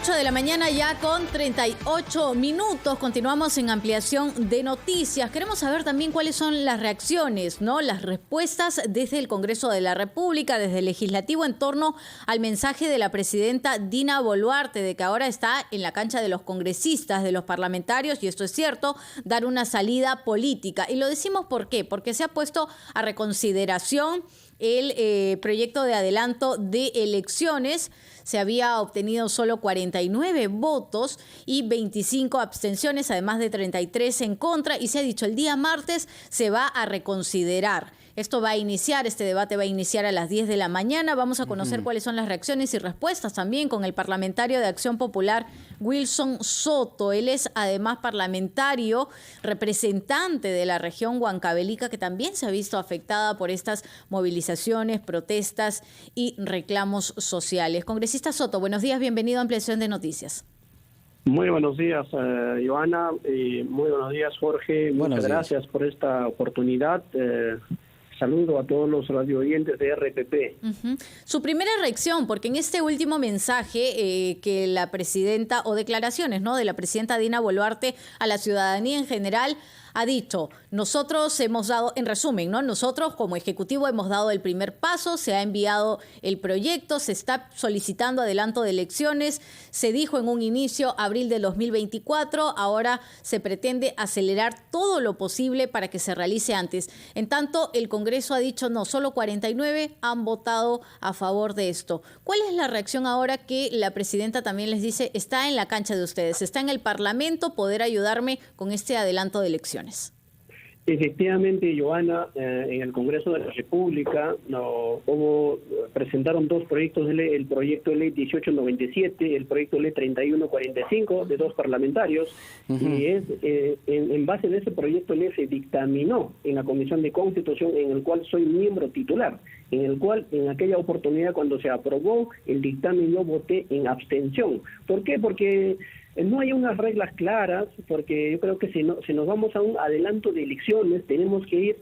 8 de la mañana ya con 38 minutos. Continuamos en ampliación de noticias. Queremos saber también cuáles son las reacciones, ¿no? Las respuestas desde el Congreso de la República, desde el Legislativo, en torno al mensaje de la presidenta Dina Boluarte de que ahora está en la cancha de los congresistas, de los parlamentarios, y esto es cierto, dar una salida política. Y lo decimos ¿por qué? Porque se ha puesto a reconsideración el proyecto de adelanto de elecciones. Se había obtenido solo 49 votos y 25 abstenciones, además de 33 en contra, y se ha dicho el día martes se va a reconsiderar. Esto va a iniciar, este debate va a iniciar a las 10 de la mañana. Vamos a conocer cuáles son las reacciones y respuestas también con el parlamentario de Acción Popular, Wilson Soto. Él es además parlamentario, representante de la región huancavelica, que también se ha visto afectada por estas movilizaciones, protestas y reclamos sociales. Congresista Soto, buenos días, bienvenido a Ampliación de Noticias. Muy buenos días, Joana, y muy buenos días, Jorge. Muchas gracias por esta oportunidad. Saludo a todos los radioyentes de RPP. Su primera reacción, porque en este último mensaje que la presidenta, o declaraciones, ¿no?, de la presidenta Dina Boluarte a la ciudadanía en general, ha dicho, nosotros hemos dado, en resumen, ¿no?, nosotros como Ejecutivo hemos dado el primer paso, se ha enviado el proyecto, se está solicitando adelanto de elecciones, se dijo en un inicio abril de 2024, ahora se pretende acelerar todo lo posible para que se realice antes. En tanto, el Congreso ha dicho no, solo 49 han votado a favor de esto. ¿Cuál es la reacción ahora que la presidenta también les dice, está en la cancha de ustedes, está en el Parlamento poder ayudarme con este adelanto de elecciones? Efectivamente, Joana, en el Congreso de la República presentaron dos proyectos de ley, el proyecto de ley 1897, el proyecto de ley 3145 de dos parlamentarios, y en base de ese proyecto de ley se dictaminó en la Comisión de Constitución, en el cual soy miembro titular, en el cual en aquella oportunidad cuando se aprobó el dictamen yo voté en abstención. ¿Por qué? Porque no hay unas reglas claras, porque yo creo que si nos vamos a un adelanto de elecciones, tenemos que ir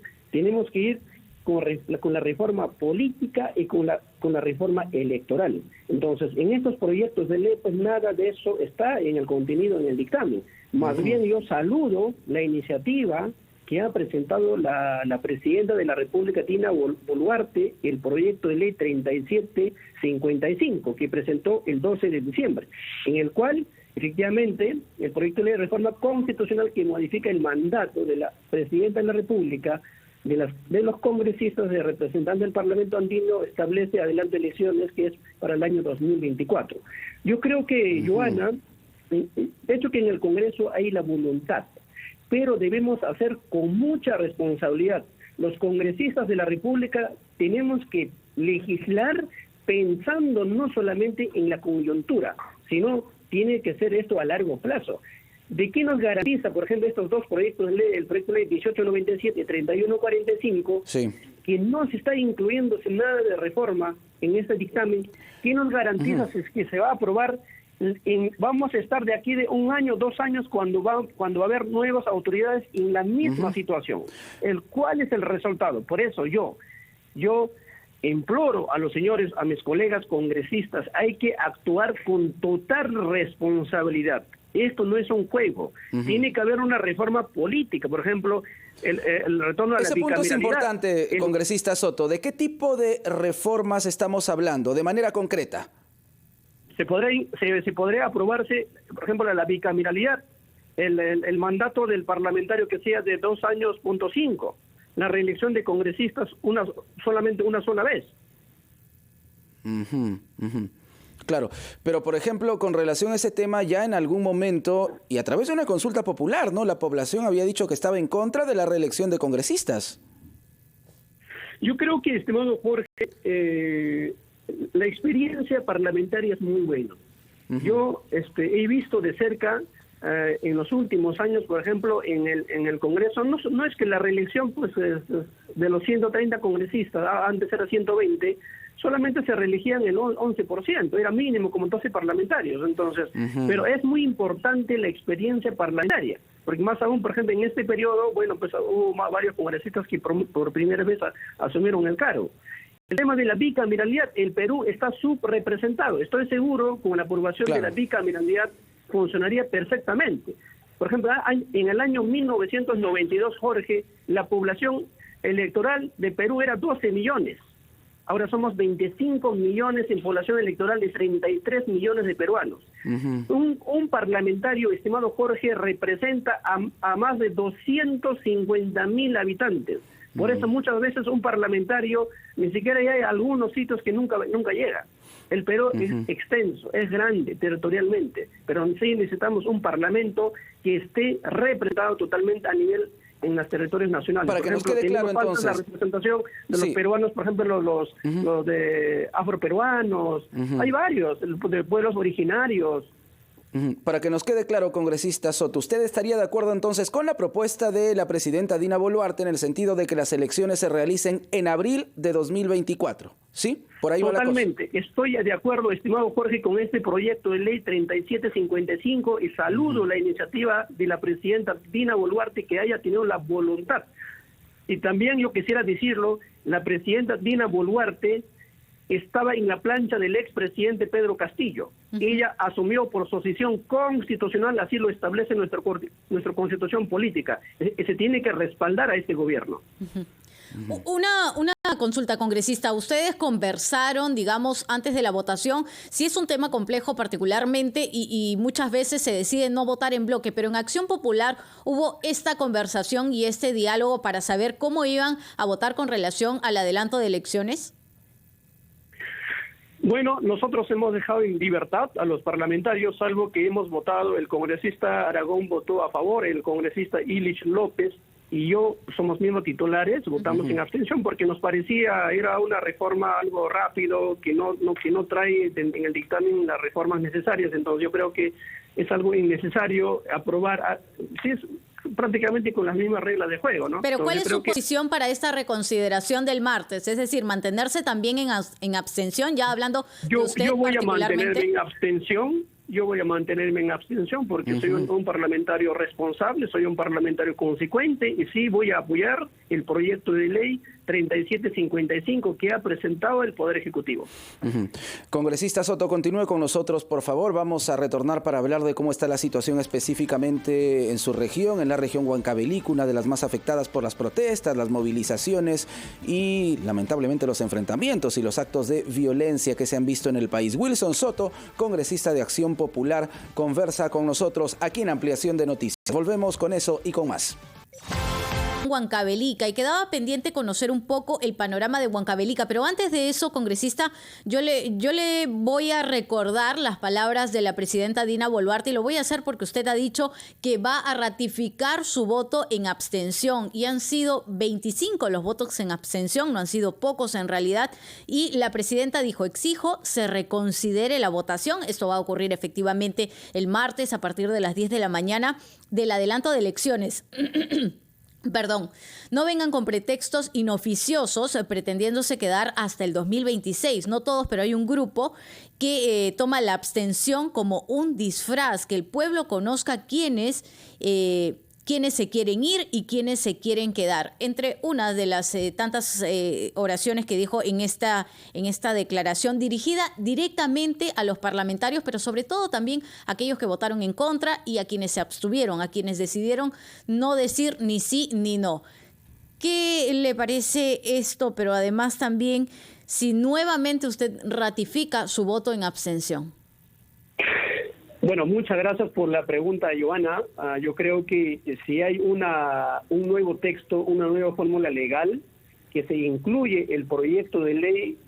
con la reforma política y con la reforma electoral. Entonces, en estos proyectos de ley, pues nada de eso está en el contenido, en el dictamen. Más bien yo saludo la iniciativa que ha presentado la presidenta de la República, Dina Boluarte, el proyecto de ley 3755, que presentó el 12 de diciembre, en el cual efectivamente, el proyecto de ley de reforma constitucional que modifica el mandato de la presidenta de la República, de los congresistas, de representantes del Parlamento andino, establece adelanto de elecciones que es para el año 2024. Yo creo que, Joana, de hecho que en el Congreso hay la voluntad, pero debemos hacer con mucha responsabilidad. Los congresistas de la República tenemos que legislar pensando no solamente en la coyuntura, sino tiene que ser esto a largo plazo. ¿De qué nos garantiza, por ejemplo, estos dos proyectos de ley, el proyecto de ley 1897 y 3145, que no se está incluyéndose nada de reforma en este dictamen? ¿Qué nos garantiza que se va a aprobar? Vamos a estar de aquí de 1 año, 2 años, cuando va a haber nuevas autoridades en la misma situación. ¿Cuál es el resultado? Por eso yo imploro a los señores, a mis colegas congresistas, hay que actuar con total responsabilidad. Esto no es un juego. Tiene que haber una reforma política. Por ejemplo, el retorno a la bicameraridad. Ese punto es importante, congresista Soto. ¿De qué tipo de reformas estamos hablando, de manera concreta? Se podría aprobarse, por ejemplo, la bicameralidad, el mandato del parlamentario que sea de 2 años, .5. La reelección de congresistas solamente una sola vez. Claro, pero por ejemplo, con relación a ese tema, ya en algún momento, y a través de una consulta popular, ¿no?, la población había dicho que estaba en contra de la reelección de congresistas. Yo creo que, estimado Jorge, la experiencia parlamentaria es muy buena. Yo he visto de cerca en los últimos años, por ejemplo, en el Congreso, no es que la reelección pues de los 130 congresistas, antes era 120, solamente se reelegían el 11%, era mínimo como 12 parlamentarios. Entonces, pero es muy importante la experiencia parlamentaria, porque más aún, por ejemplo, en este periodo, bueno, pues hubo varios congresistas que por primera vez asumieron el cargo. El tema de la bicameralidad, el Perú está subrepresentado. Estoy seguro, con la aprobación de la bicameralidad, funcionaría perfectamente. Por ejemplo, en el año 1992, Jorge, la población electoral de Perú era 12 millones. Ahora somos 25 millones en población electoral de 33 millones de peruanos. Un parlamentario, estimado Jorge, representa a más de 250.000 habitantes. Por eso muchas veces un parlamentario ni siquiera hay algunos sitios que nunca llega. El Perú es extenso, es grande territorialmente, pero sí necesitamos un parlamento que esté representado totalmente a nivel en los territorios nacionales. Para que nos quede claro entonces. La representación de los peruanos, por ejemplo, los de afroperuanos, hay varios, de pueblos originarios. Para que nos quede claro, congresista Soto, ¿usted estaría de acuerdo entonces con la propuesta de la presidenta Dina Boluarte en el sentido de que las elecciones se realicen en abril de 2024? ¿Sí? Por ahí va la cosa. Totalmente. Estoy de acuerdo, estimado Jorge, con este proyecto de ley 3755 y saludo la iniciativa de la presidenta Dina Boluarte que haya tenido la voluntad. Y también yo quisiera decirlo, la presidenta Dina Boluarte estaba en la plancha del expresidente Pedro Castillo. Ella asumió por posición constitucional, así lo establece nuestra constitución política. Se tiene que respaldar a este gobierno. Una consulta, congresista. Ustedes conversaron, digamos, antes de la votación. Sí es un tema complejo particularmente y muchas veces se decide no votar en bloque, pero en Acción Popular hubo esta conversación y este diálogo para saber cómo iban a votar con relación al adelanto de elecciones. Bueno, nosotros hemos dejado en libertad a los parlamentarios, salvo que hemos votado, el congresista Aragón votó a favor, el congresista Illich López y yo somos mismos titulares, votamos en abstención porque nos parecía era una reforma algo rápido, que no trae en el dictamen las reformas necesarias, entonces yo creo que es algo innecesario aprobar, sí es prácticamente con las mismas reglas de juego, ¿no? Pero ¿cuál es su posición para esta reconsideración del martes? Es decir, mantenerse también en abstención, ya hablando de usted yo voy particularmente. Yo voy a mantenerme en abstención porque soy un parlamentario responsable, soy un parlamentario consecuente y sí voy a apoyar el proyecto de ley 3755 que ha presentado el Poder Ejecutivo. Congresista Soto, continúe con nosotros, por favor. Vamos a retornar para hablar de cómo está la situación específicamente en su región, en la región Huancavelica, una de las más afectadas por las protestas, las movilizaciones y lamentablemente los enfrentamientos y los actos de violencia que se han visto en el país. Wilson Soto, congresista de Acción Popular, conversa con nosotros aquí en Ampliación de Noticias. Volvemos con eso y con más. Huancavelica, y quedaba pendiente conocer un poco el panorama de Huancavelica, pero antes de eso, congresista, yo le voy a recordar las palabras de la presidenta Dina Boluarte y lo voy a hacer porque usted ha dicho que va a ratificar su voto en abstención y han sido 25 los votos en abstención, no han sido pocos en realidad, y la presidenta dijo, exijo se reconsidere la votación. Esto va a ocurrir efectivamente el martes a partir de las 10 de la mañana del adelanto de elecciones. Perdón, no vengan con pretextos inoficiosos pretendiéndose quedar hasta el 2026. No todos, pero hay un grupo que toma la abstención como un disfraz, que el pueblo conozca quiénes se quieren ir y quiénes se quieren quedar. Entre una de las tantas oraciones que dijo en esta declaración dirigida directamente a los parlamentarios, pero sobre todo también a aquellos que votaron en contra y a quienes se abstuvieron, a quienes decidieron no decir ni sí ni no. ¿Qué le parece esto? Pero además también si nuevamente usted ratifica su voto en abstención. Bueno, muchas gracias por la pregunta, Joana. Yo creo que si hay un nuevo texto, una nueva fórmula legal, que se incluye el proyecto de ley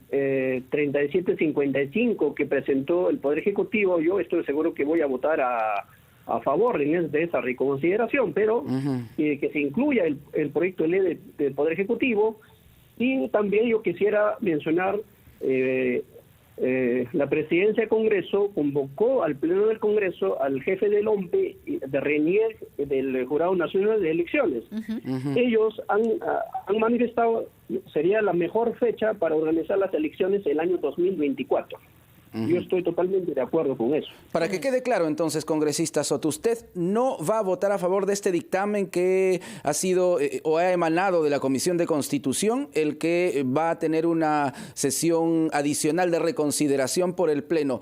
3755 que presentó el Poder Ejecutivo, yo estoy seguro que voy a votar a favor de esa reconsideración, pero que se incluya el proyecto de ley del Poder Ejecutivo. Y también yo quisiera mencionar la presidencia del Congreso convocó al Pleno del Congreso al jefe del OMPE, de RENIEC, del Jurado Nacional de Elecciones. Ellos han manifestado sería la mejor fecha para organizar las elecciones el año 2024. Yo estoy totalmente de acuerdo con eso. Para que quede claro entonces, congresista Soto, usted no va a votar a favor de este dictamen que ha sido o ha emanado de la Comisión de Constitución, el que va a tener una sesión adicional de reconsideración por el Pleno.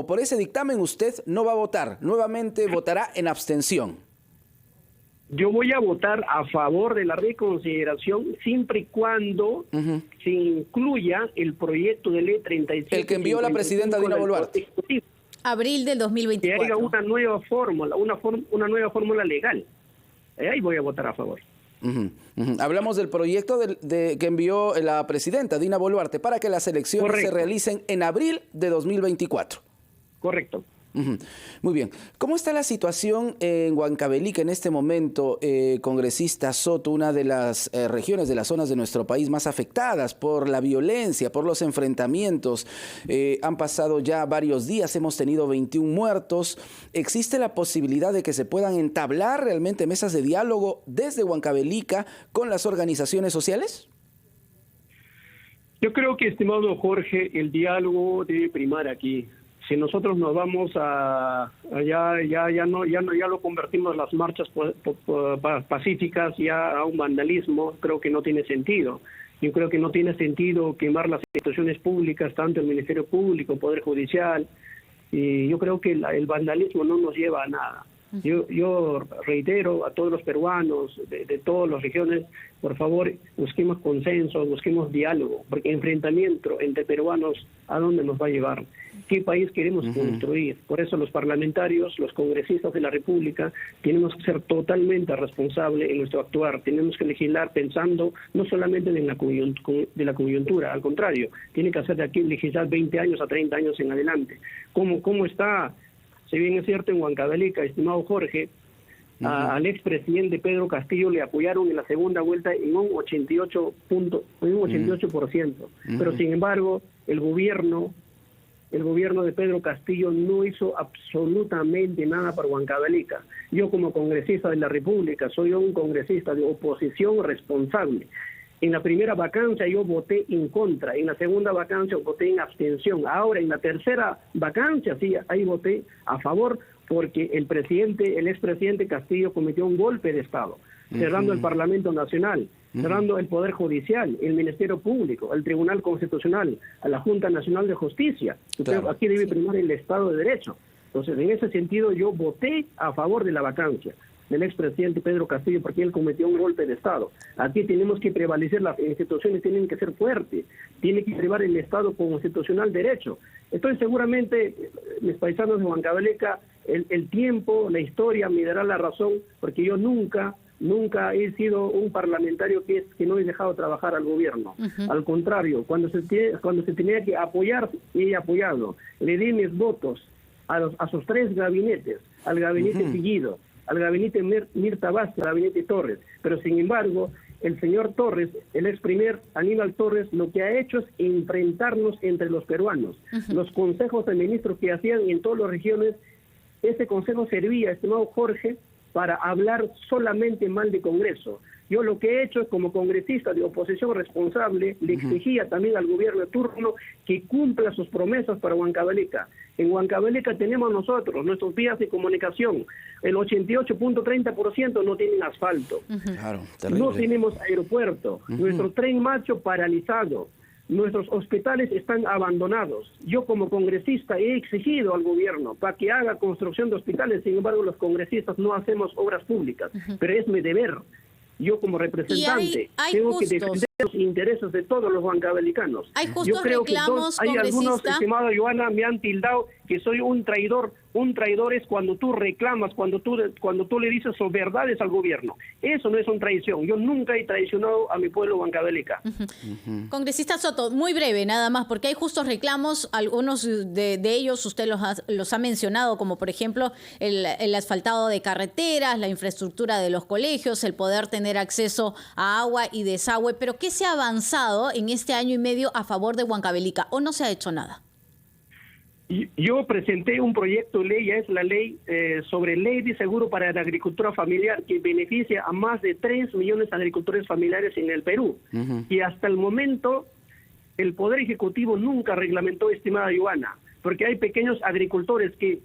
Por ese dictamen usted no va a votar, nuevamente votará en abstención. Yo voy a votar a favor de la reconsideración siempre y cuando se incluya el proyecto de ley 37. El que envió la presidenta Dina Boluarte. Abril del 2024. Que haya una nueva fórmula, una nueva fórmula legal. Ahí voy a votar a favor. Hablamos del proyecto que envió la presidenta Dina Boluarte para que las elecciones se realicen en abril de 2024. Correcto. Muy bien. ¿Cómo está la situación en Huancavelica en este momento, congresista Soto, una de las regiones, de las zonas de nuestro país más afectadas por la violencia, por los enfrentamientos? Han pasado ya varios días, hemos tenido 21 muertos. ¿Existe la posibilidad de que se puedan entablar realmente mesas de diálogo desde Huancavelica con las organizaciones sociales? Yo creo que, estimado Jorge, el diálogo debe primar aquí. Si nosotros nos vamos ya lo convertimos las marchas pacíficas ya a un vandalismo, creo que no tiene sentido. Yo creo que no tiene sentido quemar las instituciones públicas, tanto el Ministerio Público, Poder Judicial, y yo creo que el vandalismo no nos lleva a nada. Yo reitero a todos los peruanos de todas las regiones, por favor, busquemos consenso, busquemos diálogo, porque enfrentamiento entre peruanos, ¿a dónde nos va a llevar? ¿Qué país queremos construir? Por eso los parlamentarios, los congresistas de la República, tenemos que ser totalmente responsables en nuestro actuar. Tenemos que legislar pensando no solamente en la coyuntura, al contrario, tiene que hacer de aquí legislar 20 años a 30 años en adelante. ¿Cómo está? Si bien es cierto, en Huancavelica, estimado Jorge, al expresidente Pedro Castillo le apoyaron en la segunda vuelta en un 88%. Pero sin embargo, el gobierno de Pedro Castillo no hizo absolutamente nada para Huancavelica. Yo, como congresista de la República, soy un congresista de oposición responsable. En la primera vacancia yo voté en contra, en la segunda vacancia voté en abstención. Ahora en la tercera vacancia sí, ahí voté a favor, porque el expresidente Castillo cometió un golpe de Estado, cerrando el Parlamento Nacional, cerrando el Poder Judicial, el Ministerio Público, el Tribunal Constitucional, a la Junta Nacional de Justicia. Claro. Aquí debe primar el Estado de Derecho. Entonces, en ese sentido, yo voté a favor de la vacancia del expresidente Pedro Castillo, porque él cometió un golpe de Estado. Aquí tenemos que prevalecer, las instituciones tienen que ser fuertes, tiene que privar el Estado constitucional derecho. Entonces, seguramente, mis paisanos de Huancavelica, el tiempo, la historia me dará la razón, porque yo nunca he sido un parlamentario que no he dejado trabajar al gobierno. Al contrario, cuando se tenía que apoyar, he apoyado. Le di mis votos a sus 3 gabinetes, al gabinete Fillido, al gabinete Mirta Vázquez, al gabinete Torres. Pero sin embargo, el señor Torres, el ex primer Aníbal Torres, lo que ha hecho es enfrentarnos entre los peruanos. Los consejos de ministros que hacían en todas las regiones, ese consejo servía, estimado Jorge, para hablar solamente mal de Congreso. Yo lo que he hecho es, como congresista de oposición responsable, le exigía también al gobierno de turno que cumpla sus promesas para Huancavelica. En Huancavelica tenemos nosotros nuestros vías de comunicación. El 88.30% no tienen asfalto. Claro, no tenemos aeropuerto. Nuestro tren macho paralizado. Nuestros hospitales están abandonados. Yo, como congresista, he exigido al gobierno para que haga construcción de hospitales. Sin embargo, los congresistas no hacemos obras públicas. Pero es mi deber. Yo, como representante, tengo que defender los intereses de todos los huancavelicanos. Yo creo que hay algunos, estimada Joana, me han tildado que soy un traidor. Un traidor es cuando tú reclamas, cuando tú le dices sus verdades al gobierno. Eso no es una traición. Yo nunca he traicionado a mi pueblo huancavelica. Congresista Soto, muy breve nada más, porque hay justos reclamos, algunos de ellos usted los ha mencionado, como por ejemplo el asfaltado de carreteras, la infraestructura de los colegios, el poder tener acceso a agua y desagüe. Pero ¿qué se ha avanzado en este año y medio a favor de Huancavelica o no se ha hecho nada? Yo presenté un proyecto de ley, ya es la ley sobre ley de seguro para la agricultura familiar, que beneficia a más de 3 millones de agricultores familiares en el Perú. Y hasta el momento El Poder Ejecutivo nunca reglamentó, estimada Joana, porque hay pequeños agricultores que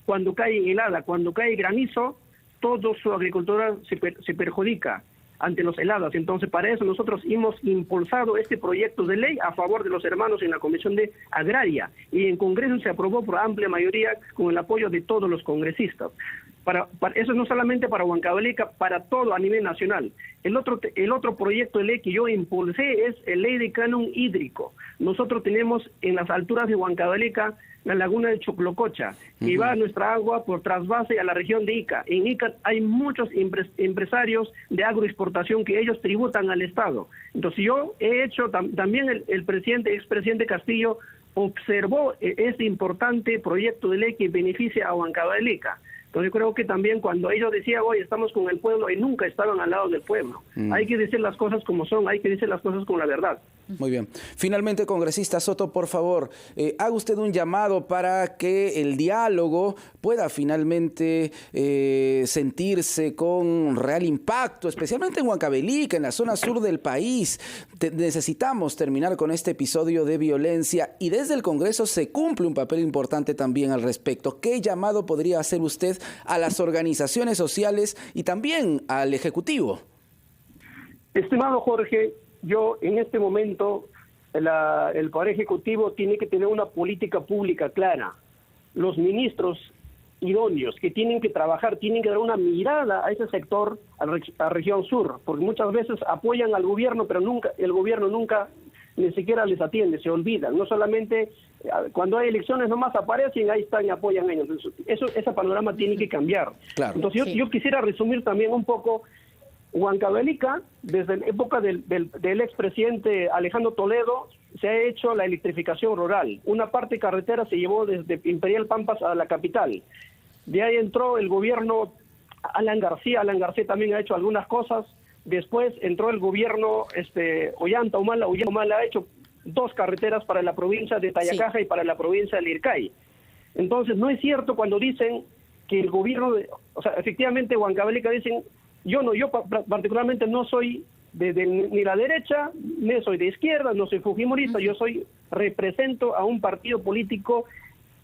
cuando cae helada, cuando cae granizo, toda su agricultura se perjudica ante los heladas. Entonces, para eso nosotros hemos impulsado este proyecto de ley a favor de los hermanos en la Comisión de Agraria, y en Congreso se aprobó por amplia mayoría con el apoyo de todos los congresistas. Eso no solamente para Huancavelica, para todo a nivel nacional. El otro proyecto de ley que yo impulsé es la ley de canon hídrico. Nosotros tenemos en las alturas de Huancavelica la laguna de Choclococha, y va nuestra agua por trasvase a la región de Ica. En Ica hay muchos empresarios de agroexportación que ellos tributan al Estado. Entonces yo he hecho, también el expresidente Castillo observó este importante proyecto de ley que beneficia a Huancavelica. Entonces creo que también cuando ellos decían, hoy estamos con el pueblo, y nunca estaban al lado del pueblo. Hay que decir las cosas como son, hay que decir las cosas con la verdad. Muy bien. Finalmente, congresista Soto, por favor, haga usted un llamado para que el diálogo pueda finalmente sentirse con real impacto, especialmente en Huancavelica, en la zona sur del país. Necesitamos terminar con este episodio de violencia, y desde el Congreso se cumple un papel importante también al respecto. ¿Qué llamado podría hacer usted a las organizaciones sociales y también al Ejecutivo? Estimado Jorge, yo en este momento el Poder Ejecutivo tiene que tener una política pública clara. Los ministros idóneos que tienen que trabajar tienen que dar una mirada a ese sector, a la región sur, porque muchas veces apoyan al gobierno, pero el gobierno nunca ni siquiera les atiende, se olvidan. No solamente cuando hay elecciones nomás aparecen, ahí están y apoyan a ellos. Ese panorama tiene que cambiar. Claro. Entonces yo quisiera resumir también un poco. Huancavelica, desde la época del expresidente Alejandro Toledo, se ha hecho la electrificación rural. Una parte de carretera se llevó desde Imperial Pampas a la capital. De ahí entró el gobierno Alan García también ha hecho algunas cosas. Después entró el gobierno Ollanta Humala ha hecho 2 carreteras para la provincia de Tayacaja y para la provincia de Lircay. Entonces, no es cierto cuando dicen que el gobierno, efectivamente Huancavelica dicen, yo particularmente no soy ni la derecha, ni soy de izquierda, no soy fujimorista, yo represento a un partido político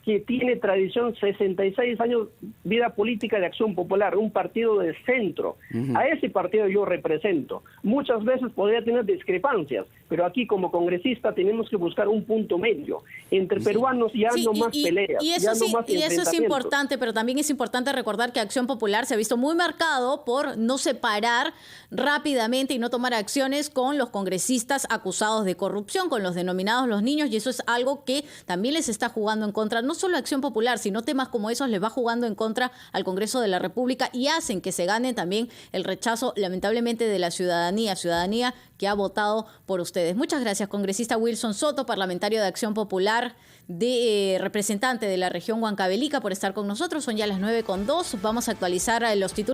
que tiene tradición, 66 años vida política de Acción Popular, un partido de centro. A ese partido yo represento. Muchas veces podría tener discrepancias, pero aquí como congresista tenemos que buscar un punto medio. Entre peruanos ya no más peleas. Y eso es importante, pero también es importante recordar que Acción Popular se ha visto muy marcado por no separar rápidamente y no tomar acciones con los congresistas acusados de corrupción, con los denominados los niños, y eso es algo que también les está jugando en contra, no solo Acción Popular, sino temas como esos les va jugando en contra al Congreso de la República y hacen que se gane también el rechazo, lamentablemente, de la ciudadanía que ha votado por ustedes. Muchas gracias, congresista Wilson Soto, parlamentario de Acción Popular, representante de la región Huancavelica, por estar con nosotros. Son ya las 9:02. Vamos a actualizar los títulos.